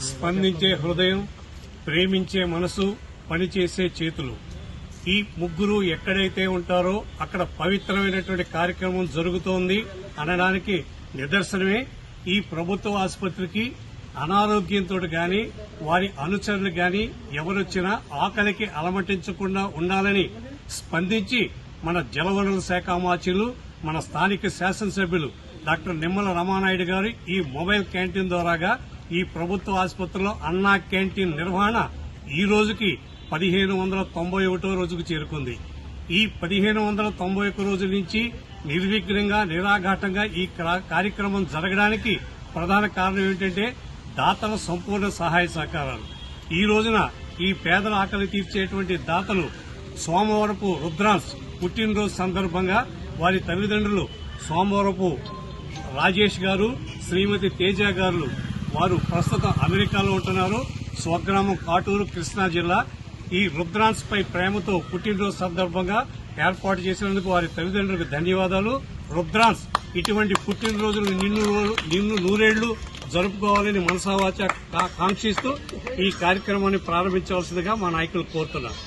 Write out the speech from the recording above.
స్పందించే హృదయం, ప్రేమించే మనసు, పనిచేసే చేతులు. ఈ ముగ్గురు ఎక్కడైతే ఉంటారో అక్కడ పవిత్రమైనటువంటి కార్యక్రమం జరుగుతోంది అనడానికి నిదర్శనమే ఈ ప్రభుత్వ ఆసుపత్రికి అనారోగ్యంతో గాని వారి అనుచరులు గాని ఎవరొచ్చినా ఆకలికి అలమటించకుండా ఉండాలని స్పందించి మన జలవనరుల శాఖ మాచులు, మన స్థానిక శాసనసభ్యులు డాక్టర్ నిమ్మల రామానాయుడు గారు ఈ మొబైల్ క్యాంటీన్ ద్వారాగా ఈ ప్రభుత్వ ఆసుపత్రిలో అన్నా క్యాంటీన్ నిర్వహణ ఈ రోజుకి 1591వ రోజుకు చేరుకుంది. ఈ 1591 రోజుల నుంచి నిర్విఘ్నంగా నిరాఘాటంగా ఈ కార్యక్రమం జరగడానికి ప్రధాన కారణం ఏంటంటే దాతల సంపూర్ణ సహాయ సహకారాలు. ఈ రోజున ఈ పేదల ఆకలి తీర్చేటువంటి దాతలు సోమవరపు రుద్రాన్స్ పుట్టినరోజు సందర్భంగా వారి తల్లిదండ్రులు సోమవరపు రాజేష్ గారు, శ్రీమతి తేజ గారు వారు ప్రస్తుతం అమెరికాలో ఉంటున్నారు. స్వగ్రామం కాటూరు, కృష్ణా జిల్లా. ఈ రుద్రాన్స్ పై ప్రేమతో పుట్టినరోజు సందర్భంగా ఏర్పాటు చేసినందుకు వారి తల్లిదండ్రులకు ధన్యవాదాలు. రుద్రాన్స్ ఇటువంటి పుట్టినరోజులు నిన్ను నూరేళ్లు జరుపుకోవాలని మనసావాచ కాంక్షిస్తూ ఈ కార్యక్రమాన్ని ప్రారంభించవలసిందిగా మా నాయకులు కోరుతున్నారు.